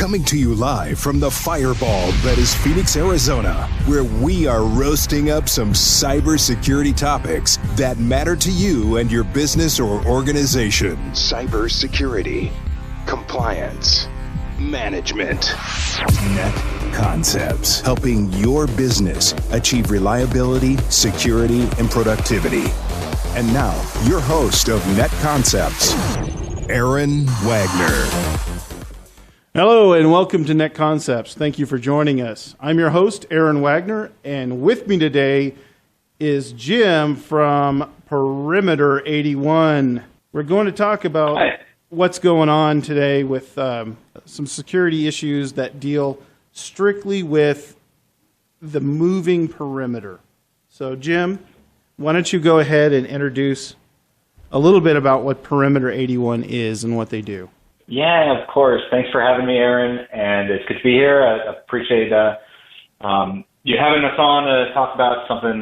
Coming to you live from the fireball that is Phoenix, Arizona, where we are roasting up some cybersecurity topics that matter to you and your business or organization. Cybersecurity, compliance, management, Net Concepts, helping your business achieve reliability, security, and productivity. And now, your host of Net Concepts, Aaron Wagner. Hello and welcome to Net Concepts. Thank you for joining us. I'm your host, Aaron Wagner, and with me today is Jim from Perimeter 81. We're going to talk about what's going on today with some security issues that deal strictly with the moving perimeter. So, Jim, why don't you go ahead and introduce a little bit about what Perimeter 81 is and what they do. Yeah, of course. Thanks for having me, Aaron, and it's good to be here. I appreciate you having us on to talk about something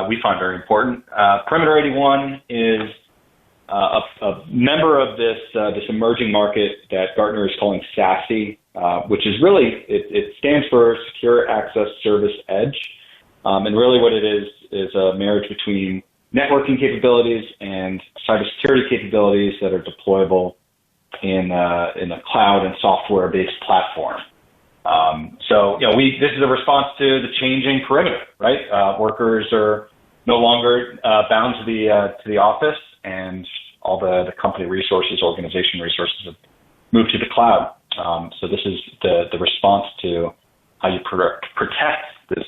we find very important. Perimeter 81 is a member of this emerging market that Gartner is calling SASE, which is really, it stands for Secure Access Service Edge. And really what it is a marriage between networking capabilities and cybersecurity capabilities that are deployable in a cloud and software-based platform. This is a response to the changing perimeter, right? Workers are no longer bound to the office, and all the company resources, organization resources have moved to the cloud. So this is the response to how you protect this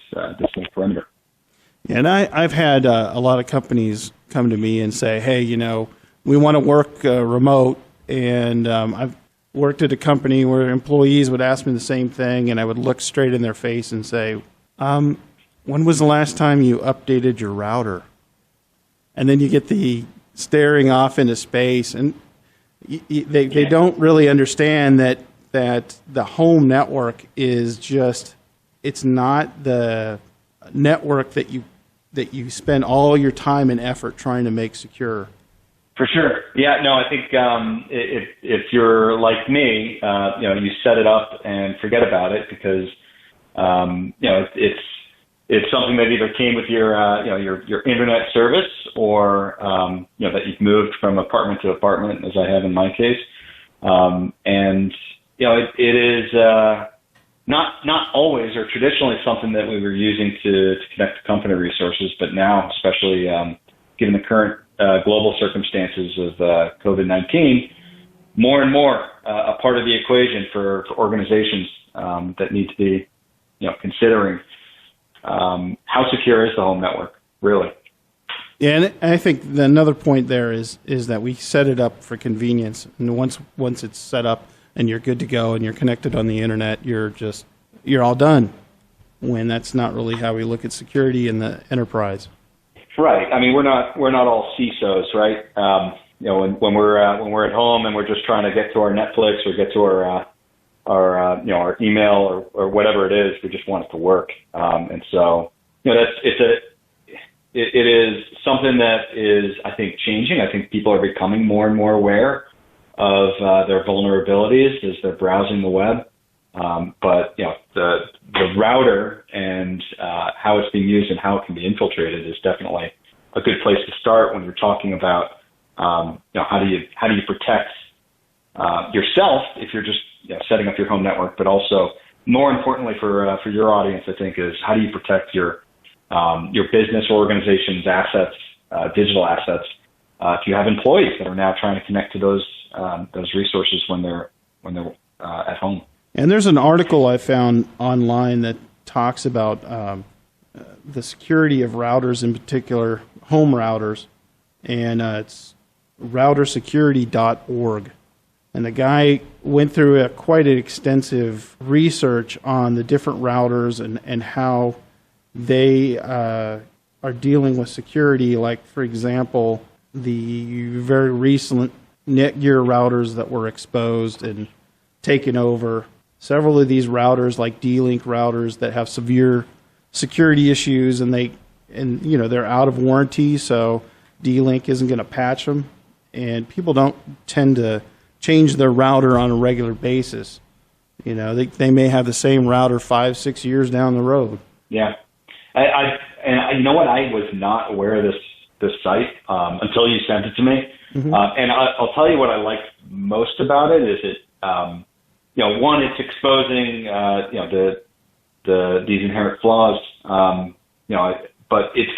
new perimeter. And I've had a lot of companies come to me and say, hey, we want to work remote. And I've worked at a company where employees would ask me the same thing, and I would look straight in their face and say, when was the last time you updated your router? And then you get the staring off into space, and they don't really understand that the home network is just, it's not the network that you spend all your time and effort trying to make secure. For sure. Yeah, no, I think if you're like me, you set it up and forget about it because, it's something that either came with your internet service or, that you've moved from apartment to apartment, as I have in my case. It is not always or traditionally something that we were using to connect to company resources, but now, especially given the current global circumstances of COVID-19, more and more a part of the equation for organizations that need to be, considering how secure is the home network, really. Yeah, and I think another point there is that we set it up for convenience, and once it's set up and you're good to go and you're connected on the internet, you're all done. When that's not really how we look at security in the enterprise. Right. I mean, we're not all CISOs, right? When we're at home and we're just trying to get to our Netflix or get to our email or whatever it is, we just want it to work. And so, it is something that is, I think, changing. I think people are becoming more and more aware of their vulnerabilities as they're browsing the web. But the router and how it's being used and how it can be infiltrated is definitely a good place to start when you're talking about how do you protect yourself if you're just setting up your home network, but also more importantly for your audience, I think, is how do you protect your business or organization's assets, digital assets, if you have employees that are now trying to connect to those resources when they're at home. And there's an article I found online that talks about the security of routers, in particular home routers, and it's routersecurity.org. And the guy went through quite an extensive research on the different routers and how they are dealing with security. Like, for example, the very recent Netgear routers that were exposed and taken over. Several of these routers, like D-Link routers, that have severe security issues, and they're out of warranty, so D-Link isn't going to patch them. And people don't tend to change their router on a regular basis. You know, they may have the same router 5-6 years down the road. Yeah. You know what? I was not aware of this site until you sent it to me. Mm-hmm. And I'll tell you what I liked most about it is it, one, it's exposing, these inherent flaws, but it's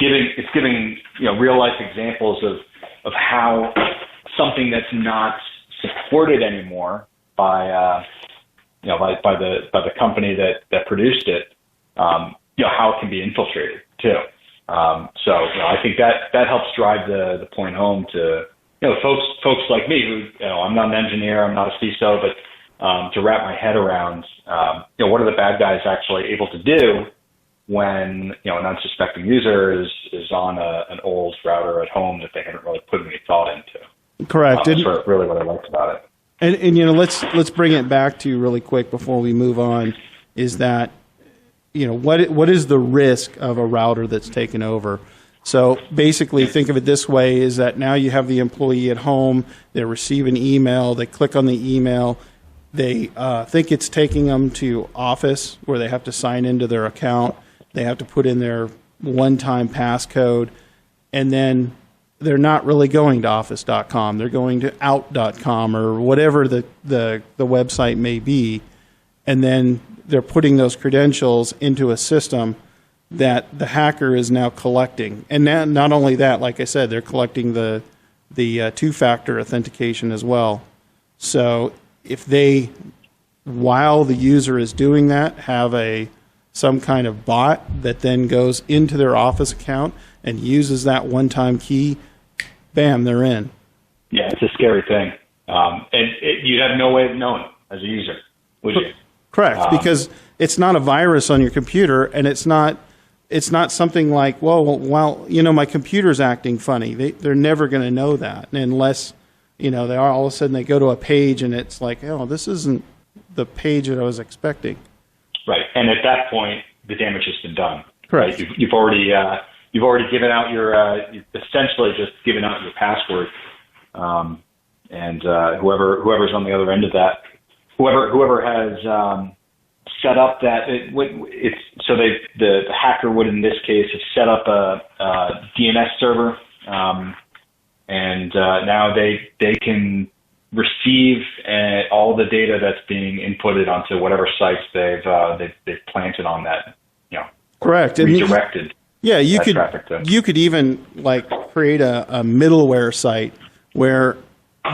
giving real life examples of how something that's not supported anymore by the company that produced it, how it can be infiltrated too. I think that helps drive the point home to folks like me who I'm not an engineer, I'm not a CISO, but to wrap my head around what are the bad guys actually able to do when an unsuspecting user is on an old router at home that they haven't really put any thought into. Correct. That's really what I liked about it. And let's bring it back to really quick before we move on. Is that what is the risk of a router that's taken over? So basically, think of it this way: is that now you have the employee at home, they receive an email, they click on the email, they think it's taking them to Office where they have to sign into their account, they have to put in their one-time passcode, and then they're not really going to office.com. They're going to out.com or whatever the website may be, and then they're putting those credentials into a system that the hacker is now collecting. And now, not only that, like I said, they're collecting the two-factor authentication as well. So if they, while the user is doing that, have some kind of bot that then goes into their Office account and uses that one-time key, bam, they're in. Yeah, it's a scary thing. And you'd have no way of knowing as a user, would you? Correct, because it's not a virus on your computer, and it's not something like, well, my computer's acting funny. They're never going to know that unless, they are all of a sudden they go to a page and it's like, oh, this isn't the page that I was expecting. Right, and at that point, the damage has been done. Correct. Right? You've already given out you've essentially just given out your password, and whoever's on the other end of that, whoever has set up that the hacker would in this case have set up a DNS server, and now they can receive all the data that's being inputted onto whatever sites they've planted on that, correct, redirected. Yeah, you could even create a middleware site where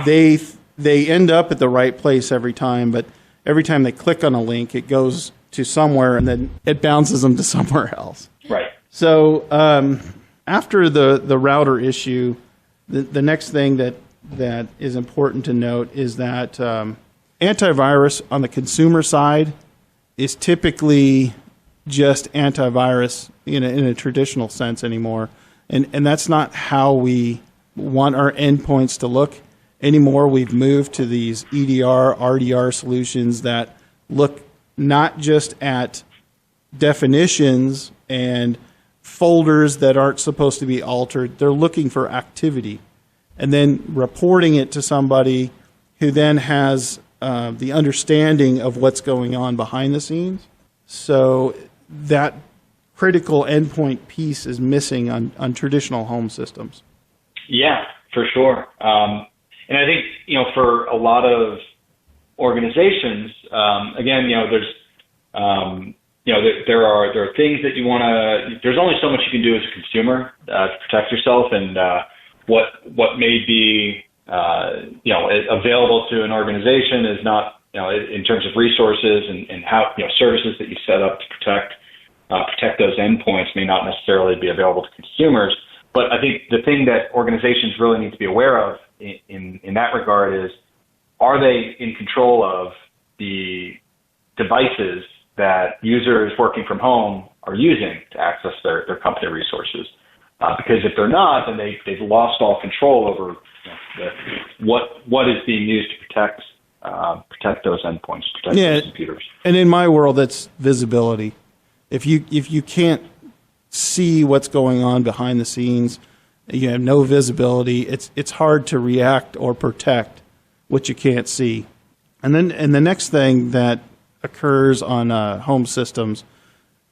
they end up at the right place every time, but every time they click on a link, it goes to somewhere and then it bounces them to somewhere else. Right. So after the router issue, the next thing that is important to note is that antivirus on the consumer side is typically just antivirus in a traditional sense anymore. And that's not how we want our endpoints to look anymore. We've moved to these EDR, RDR solutions that look not just at definitions and folders that aren't supposed to be altered. They're looking for activity and then reporting it to somebody who then has the understanding of what's going on behind the scenes. So that critical endpoint piece is missing on traditional home systems. Yeah, for sure. And I think, for a lot of organizations, again, there's, there are things that you want to, there's only so much you can do as a consumer to protect yourself, and what may be, available to an organization is not, in terms of resources and how, services that you set up to protect those endpoints may not necessarily be available to consumers. But I think the thing that organizations really need to be aware of in that regard is, are they in control of the devices that users working from home are using to access their company resources? Because if they're not, then they've lost all control over what is being used to protect those endpoints, protect those computers. And in my world, that's visibility. If you can't see what's going on behind the scenes, you have no visibility. It's hard to react or protect what you can't see. And the next thing that occurs on home systems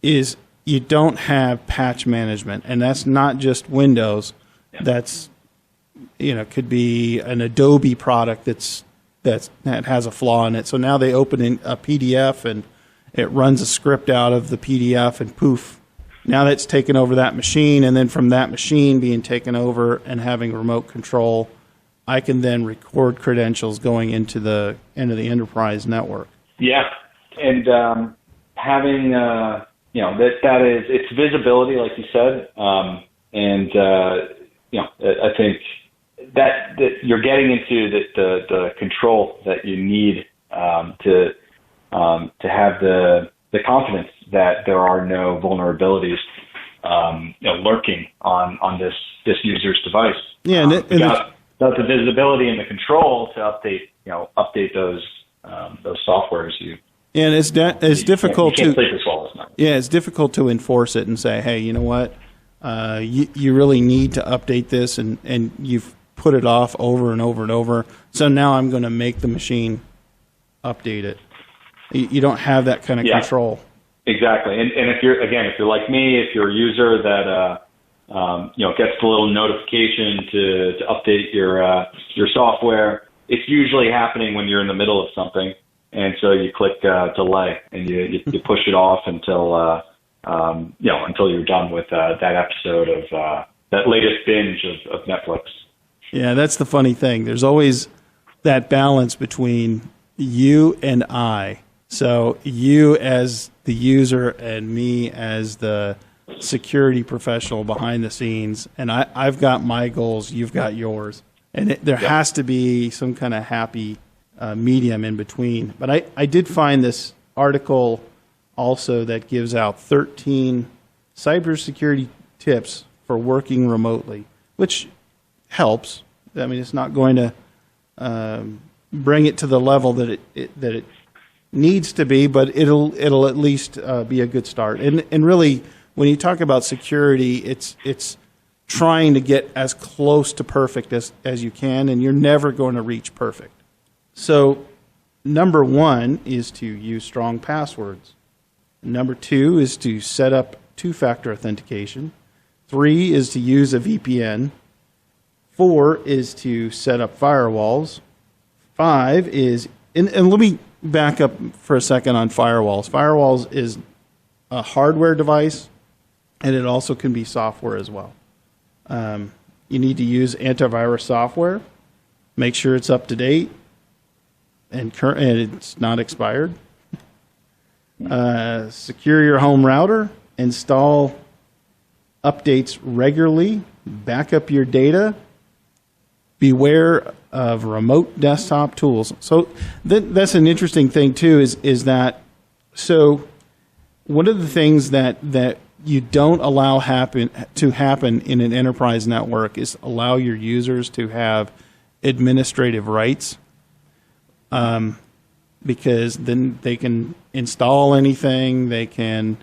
is you don't have patch management, and that's not just Windows. Yeah. That's could be an Adobe product that has a flaw in it. So now they open in a PDF and it runs a script out of the PDF, and poof, now that's taken over that machine, and then from that machine being taken over and having remote control, I can then record credentials going into the enterprise network. Yeah, and having that is it's visibility, like you said, and I think that you're getting into the control that you need to have the confidence that there are no vulnerabilities lurking on this user's device. Yeah, and the visibility and the control to update those softwares. And it's difficult you can't sleep as well as night. Yeah, it's difficult to enforce it and say, hey, you know what, you really need to update this, and you've put it off over and over and over. So now I'm going to make the machine update it. You don't have that kind of control. Exactly. And if you're like me, if you're a user that gets the little notification to update your software, it's usually happening when you're in the middle of something, and so you click delay and you push it off until you're done with that episode of that latest binge of Netflix. Yeah, that's the funny thing. There's always that balance between you and I. So you as the user and me as the security professional behind the scenes, and I've got my goals, you've got yours. And there has to be some kind of happy medium in between. But I did find this article also that gives out 13 cybersecurity tips for working remotely, which helps. I mean, it's not going to bring it to the level that it needs to be, but it'll at least be a good start. And really, when you talk about security, it's trying to get as close to perfect as you can, and you're never going to reach perfect. So number 1 is to use strong passwords. Number 2 is to set up two-factor authentication. 3 is to use a VPN. 4 is to set up firewalls. 5 is, and let me back up for a second on firewalls. Firewalls is a hardware device, and it also can be software as well. You need to use antivirus software. Make sure it's up to date and it's not expired. Secure your home router. Install updates regularly. Back up your data. Beware of remote desktop tools. So that's an interesting thing too. Is that so? One of the things that you don't allow to happen in an enterprise network is allow your users to have administrative rights, because then they can install anything. They can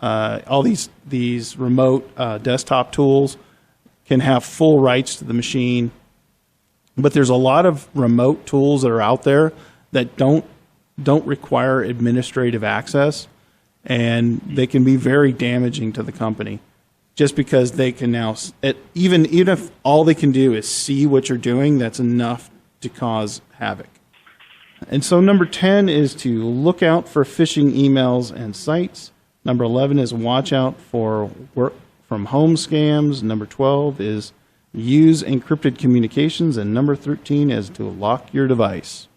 all these remote desktop tools can have full rights to the machine. But there's a lot of remote tools that are out there that don't require administrative access, and they can be very damaging to the company, just because they can now, even if all they can do is see what you're doing, that's enough to cause havoc. And so number 10 is to look out for phishing emails and sites. Number 11 is watch out for work from home scams. Number 12 is use encrypted communications, and number 13 is to lock your device.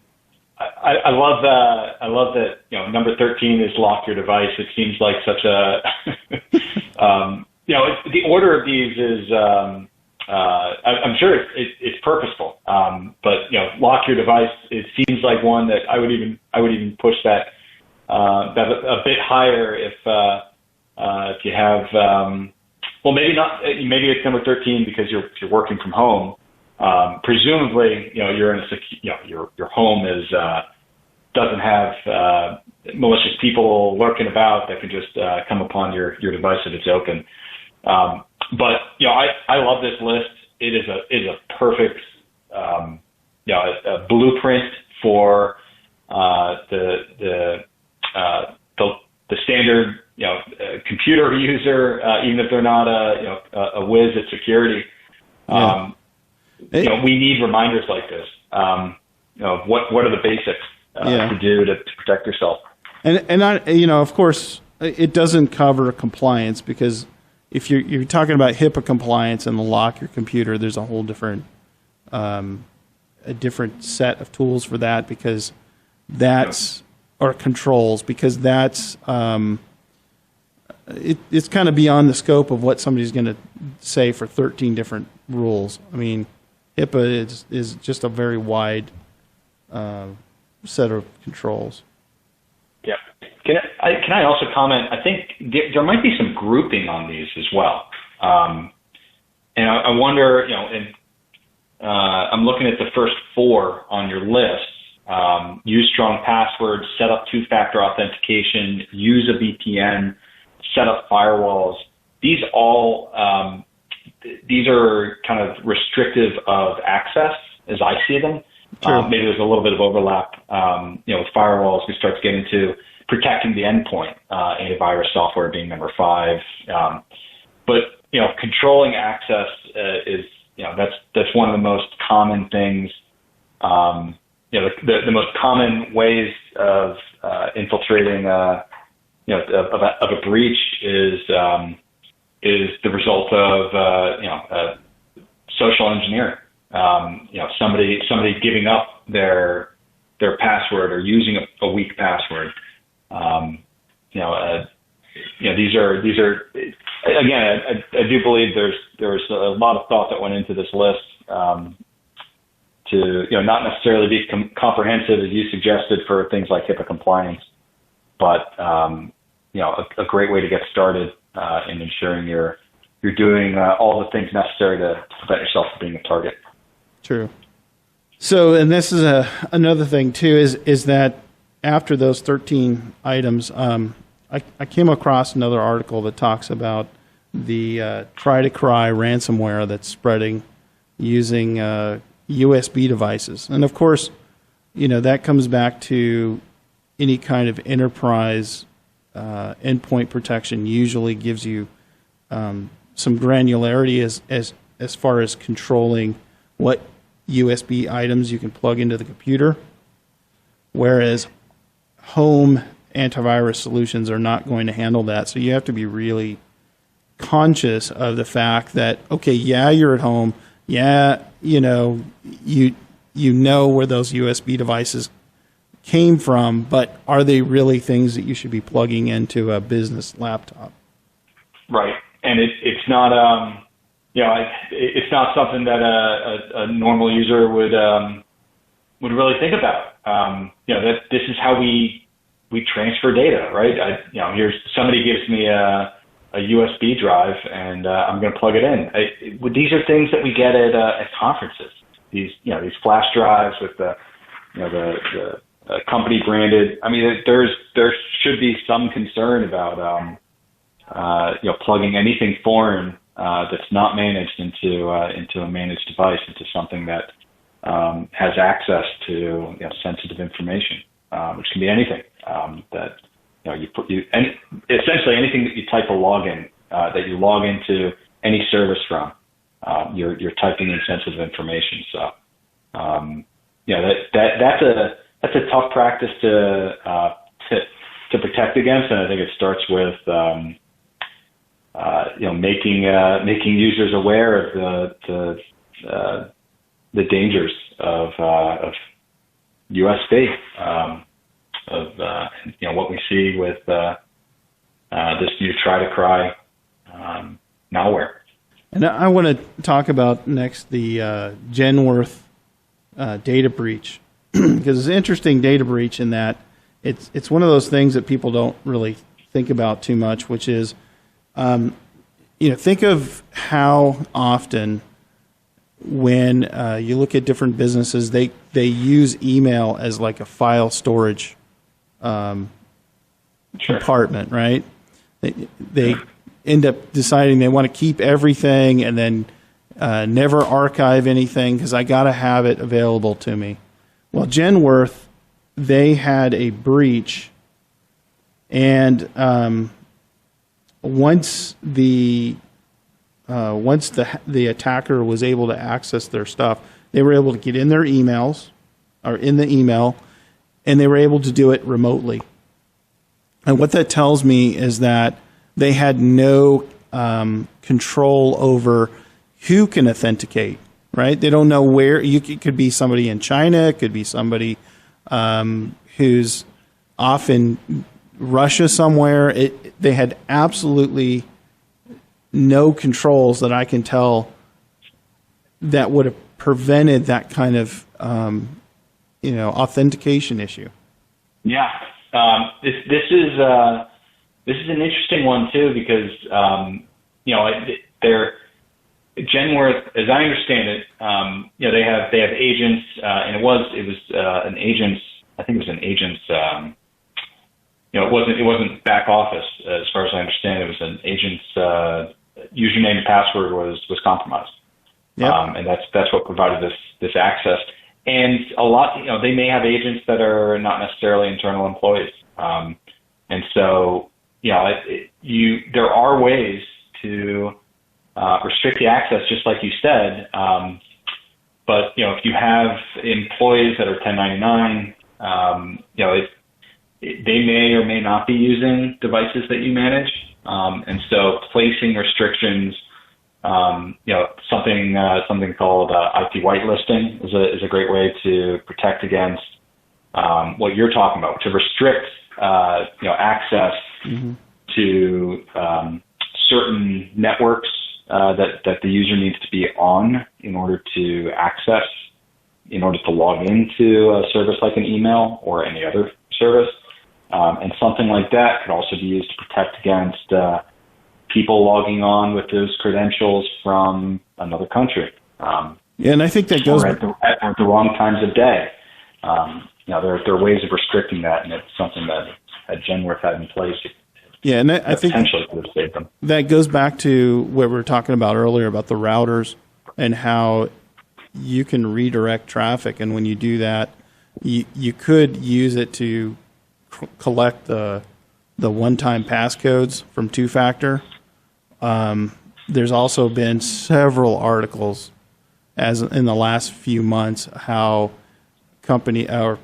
I love that. I love that. Number 13 is lock your device. It seems like such a, the order of these is. I'm sure it's purposeful, but lock your device. It seems like one that I would even push that a bit higher if you have. Well, maybe not. Maybe it's number 13 because you're working from home. Presumably, you're in your home doesn't have malicious people lurking about that could just come upon your device if it's open. But I love this list. It is a perfect a blueprint for the the standard computer user, even if they're not a whiz at security. We need reminders like this. What are the basics to do to protect yourself? And of course, it doesn't cover compliance, because if you're talking about HIPAA compliance and lock your computer, there's a whole different set of tools for that, because or controls, because that's it's kind of beyond the scope of what somebody's going to say for 13 different rules. I mean, HIPAA is just a very wide set of controls. Yeah. Can I also comment? I think there might be some grouping on these as well. And I wonder, I'm looking at the first 4 on your list. Use strong passwords, set up 2-factor authentication, use a VPN, set up firewalls. These are kind of restrictive of access as I see them. Maybe there's a little bit of overlap, with firewalls. We start to get into protecting the endpoint, antivirus software being number 5. But controlling access is, that's one of the most common things. The most common ways of infiltrating, of a breach is the result of social engineering. Somebody giving up their password or using a weak password. These are again. I do believe there's a lot of thought that went into this list. To not necessarily be comprehensive as you suggested for things like HIPAA compliance, but a great way to get started in ensuring you're doing all the things necessary to prevent yourself from being a target. True. So, and this is another thing too, is that after those 13 items, I came across another article that talks about the try-to-cry ransomware that's spreading using USB devices. And of course, that comes back to any kind of enterprise endpoint protection usually gives you some granularity as far as controlling what USB items you can plug into the computer, whereas home antivirus solutions are not going to handle that. So you have to be really conscious of the fact that, okay, you're at home. You know where those USB devices came from, but are they really things that you should be plugging into a business laptop? Right, and it's not it's not something that a normal user would really think about. That this is how we transfer data, right? Here's somebody gives me a USB drive, and I'm going to plug it in. These are things that we get at conferences. These flash drives with the company branded. I mean, there should be some concern about plugging anything foreign that's not managed into a managed device, into something that has access to sensitive information, which can be anything that. Essentially anything that you type a login, that you log into any service from, you're typing in sensitive information. So, that's a tough practice to protect against, and I think it starts with making users aware of the dangers of USB. Of what we see with this new try-to-cry malware. And I want to talk about next the Genworth data breach, because it's an interesting data breach in that it's one of those things that people don't really think about too much, which is think of how often when you look at different businesses, they use email as like a file storage compartment, right? They end up deciding they want to keep everything and then never archive anything because I got to have it available to me. Well, Genworth, they had a breach And once the attacker was able to access their stuff, they were able to get in their emails or in the email, and they were able to do it remotely. And what that tells me is that they had no control over who can authenticate, right? They don't know where. It could be somebody in China. It could be somebody who's off in Russia somewhere. They had absolutely no controls that I can tell that would have prevented that kind of authentication issue. Yeah, this is an interesting one too, because Genworth, as I understand it, they have agents, and it was an agent's. I think it was an agent's. It wasn't back office as far as I understand. It was an agent's username and password was compromised. Yep. And that's what provided this access. And a lot, they may have agents that are not necessarily internal employees. And so, there are ways to restrict the access, just like you said. But if you have employees that are 1099, they may or may not be using devices that you manage. And so placing restrictions, something called IP whitelisting is a great way to protect against what you're talking about, to restrict access to certain networks that the user needs to be on in order to access, in order to log into a service like an email or any other service. And something like that could also be used to protect against people logging on with those credentials from another country. And I think that goes at the wrong times of day. There are ways of restricting that, and it's something that Genworth had in place. Yeah, and I think potentially could have saved them. That goes back to what we were talking about earlier about the routers and how you can redirect traffic, and when you do that, you could use it to collect the one-time passcodes from two-factor. There's also been several articles, as in the last few months, how company or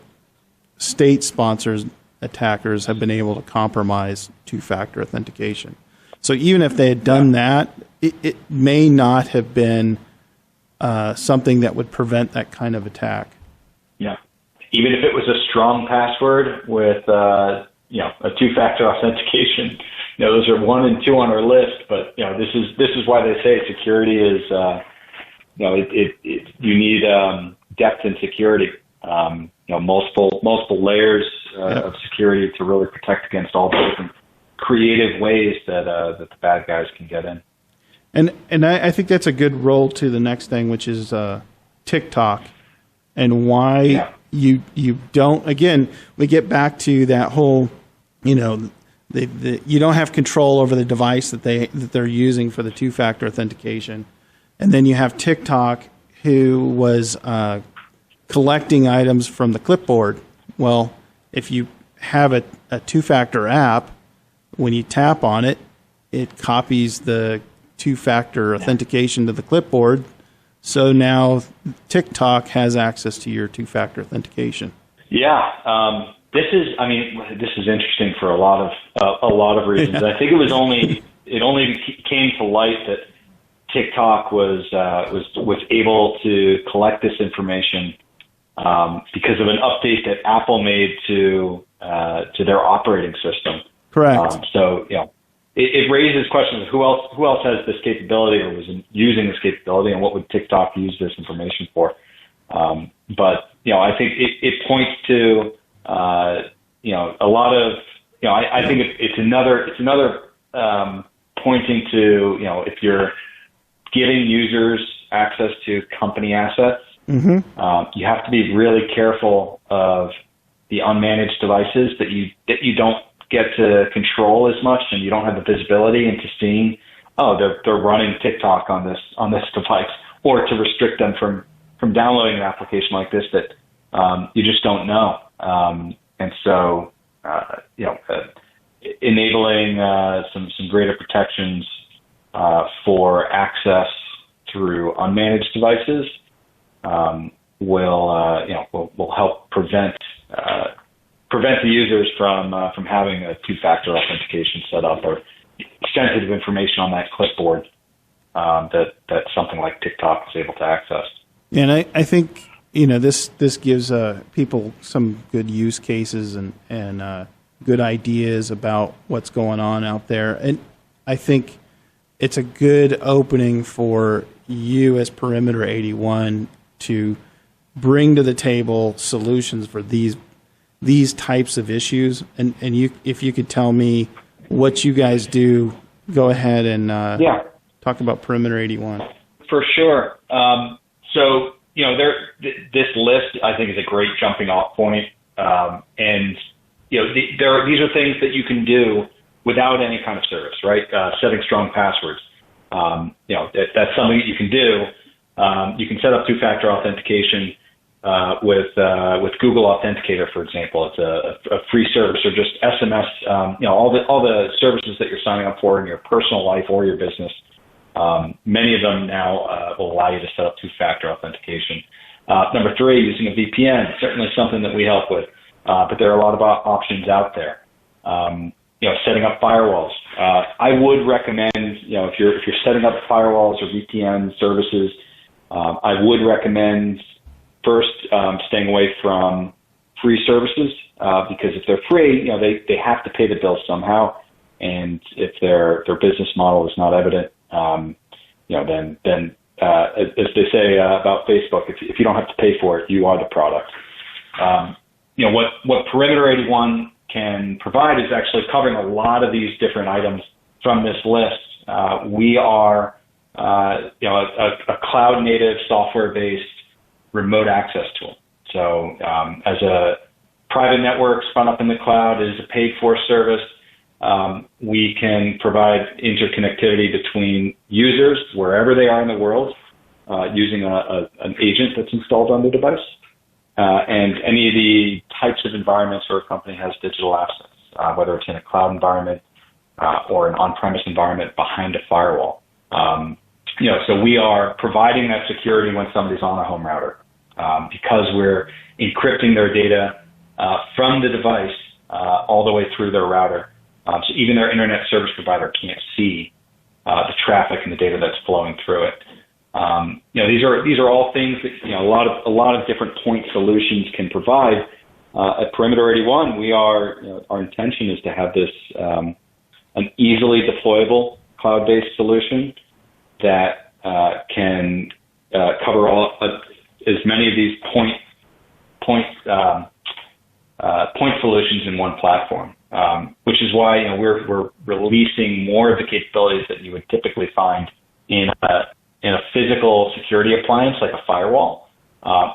state sponsors attackers have been able to compromise two-factor authentication. So even if they had done that, it may not have been something that would prevent that kind of attack. Yeah. Even if it was a strong password with a two-factor authentication, those are 1 and 2 on our list. But this is why they say security is you need depth and security. Multiple layers of security to really protect against all the different creative ways that the bad guys can get in. And I think that's a good roll to the next thing, which is TikTok, and why you don't. Again, we get back to that whole, you don't have control over the device that they're using for the two-factor authentication, and then you have TikTok, who was collecting items from the clipboard. Well, if you have a two-factor app, when you tap on it, it copies the two-factor authentication to the clipboard. So now TikTok has access to your two-factor authentication. Yeah, this is interesting for a lot of reasons. I think it only came to light that TikTok was able to collect this information because of an update that Apple made to their operating system. Correct. So it raises questions of who else has this capability or was using this capability, and what would TikTok use this information for? But I think it points to a lot of I think it's another pointing to if you're giving users access to company assets, you have to be really careful of the unmanaged devices that you don't get to control as much, and you don't have the visibility into seeing, they're running TikTok on this device, or to restrict them from downloading an application like this that you just don't know. And so enabling some greater protections for access through unmanaged devices will help prevent the users from having a two-factor authentication set up or sensitive information on that clipboard that something like TikTok is able to access. And I think this gives people some good use cases and good ideas about what's going on out there, and I think it's a good opening for you as Perimeter 81 to bring to the table solutions for these types of issues. And if you could tell me what you guys do, go ahead and talk about Perimeter 81. For sure. So this list I think is a great jumping off point, and these are things that you can do without any kind of service, right? Setting strong passwords. That's something that you can do. You can set up two-factor authentication with Google Authenticator, for example. It's a free service, or just SMS. All the services that you're signing up for in your personal life or your business. Many of them now will allow you to set up two-factor authentication. Number 3, using a VPN, certainly something that we help with, but there are a lot of options out there. Setting up firewalls. I would recommend, if you're setting up firewalls or VPN services, I would recommend first staying away from free services because if they're free, they have to pay the bill somehow, and if their business model is not evident, then as they say about Facebook, if you don't have to pay for it, you are the product. What Perimeter 81 can provide is actually covering a lot of these different items from this list. We are a cloud-native, software-based remote access tool. So as a private network spun up in the cloud is a paid-for service, we can provide interconnectivity between users wherever they are in the world using an agent that's installed on the device. And any of the types of environments where a company has digital assets, whether it's in a cloud environment or an on-premise environment behind a firewall. So we are providing that security when somebody's on a home router because we're encrypting their data from the device all the way through their router. So even their internet service provider can't see the traffic and the data that's flowing through it. These are all things that a lot of different point solutions can provide. At Perimeter 81, our intention is to have this an easily deployable cloud-based solution that can cover as many of these point solutions in one platform. Which is why we're releasing more of the capabilities that you would typically find in a physical security appliance like a firewall.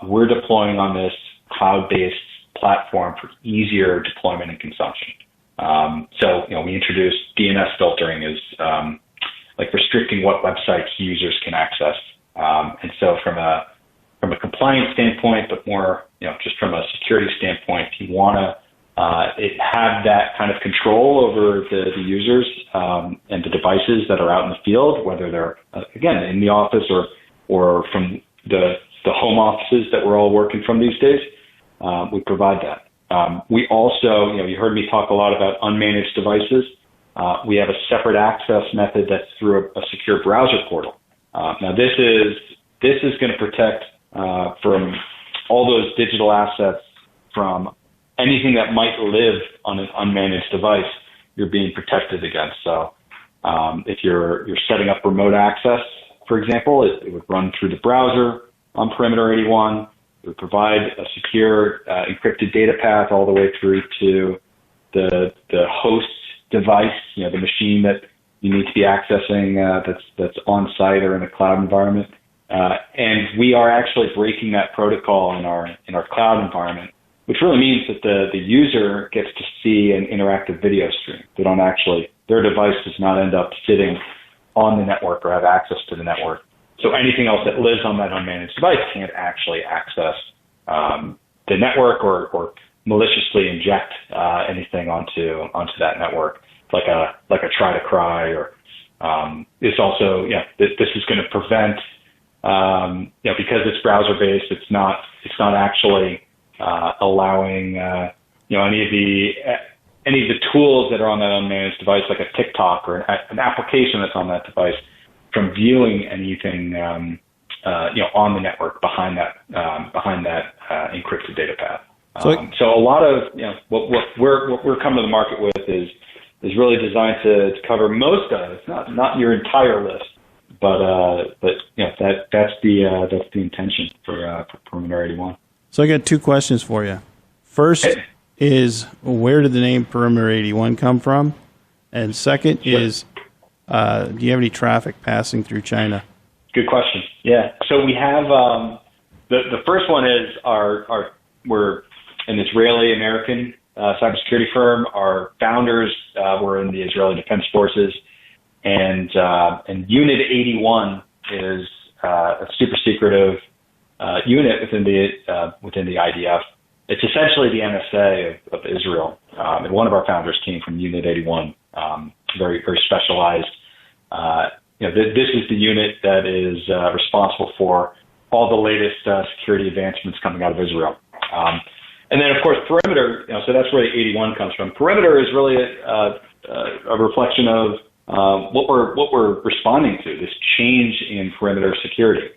We're deploying on this cloud-based platform for easier deployment and consumption. We introduced DNS filtering as like restricting what websites users can access. And so from a compliance standpoint, but more just from a security standpoint, you want to have that kind of control over the users and the devices that are out in the field, whether they're, again, in the office or from the home offices that we're all working from these days. We provide that. We also, you heard me talk a lot about unmanaged devices. We have a separate access method that's through a secure browser portal. Now, this is going to protect from all those digital assets from anything that might live on an unmanaged device. You're being protected against. So if you're setting up remote access, for example, it would run through the browser on Perimeter 81. It would provide a secure encrypted data path all the way through to the host device, the machine that you need to be accessing that's on site or in a cloud environment. And we are actually breaking that protocol in our cloud environment, which really means that the user gets to see an interactive video stream. Their device does not end up sitting on the network or have access to the network. So anything else that lives on that unmanaged device can't actually access the network or maliciously inject anything onto that network, like a try to cry, or it's also this is going to prevent because it's browser based. It's not actually allowing any of the tools that are on that unmanaged device, like a TikTok or an application that's on that device, from viewing anything on the network behind that encrypted data path. So a lot of what we're coming to the market with is really designed to cover most of it. It's not your entire list, but that's the intention for Perimeter 81. So I got two questions for you. First is, where did the name Perimeter 81 come from? And second is, do you have any traffic passing through China? Good question. Yeah. So we have the first one is we're an Israeli-American cybersecurity firm. Our founders were in the Israeli Defense Forces, and Unit 81 is a super secretive unit within the IDF. It's essentially the NSA of Israel, and one of our founders came from Unit 81, very very specialized. This is the unit that is responsible for all the latest security advancements coming out of Israel. And then, of course, Perimeter, so that's where the 81 comes from. Perimeter is really a reflection of what we're responding to, this change in perimeter security.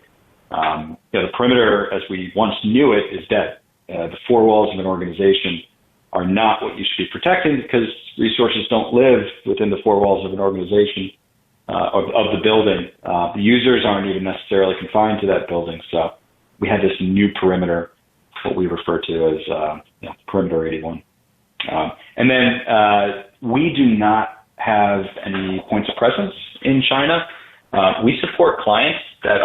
The perimeter, as we once knew it, is dead. The four walls of an organization are not what you should be protecting, because resources don't live within the four walls of an organization, of the building. The users aren't even necessarily confined to that building. So we had this new perimeter, what we refer to as Perimeter 81. And then we do not have any points of presence in China. We support clients that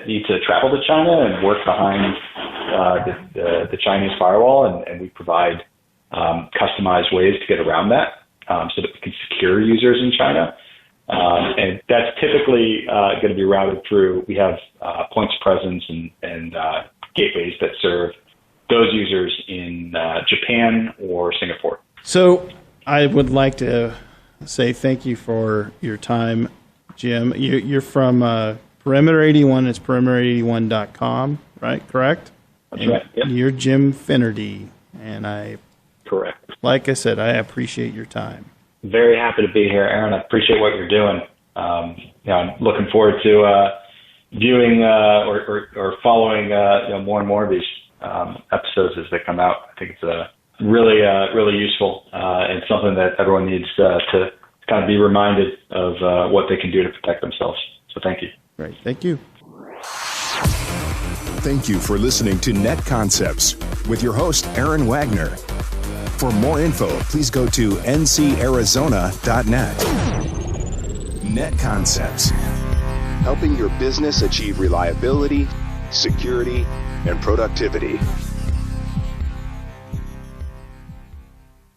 need to travel to China and work behind the Chinese firewall, and we provide customized ways to get around that, so that we can secure users in China. And that's typically going to be routed through, we have points of presence and gateways that serve those users in Japan or Singapore. So I would like to say thank you for your time, Jim. You're from Perimeter 81. It's perimeter81.com, right? Correct? That's right. Yep. You're Jim Finnerty, and correct. Like I said, I appreciate your time. Very happy to be here, Aaron. I appreciate what you're doing. I'm looking forward to viewing or following more and more of these episodes as they come out. I think it's really useful and something that everyone needs to kind of be reminded of what they can do to protect themselves. So thank you. Great. Thank you. Thank you for listening to Net Concepts with your host, Aaron Wagner. For more info, please go to ncarizona.net. Net Concepts, helping your business achieve reliability, security, and productivity.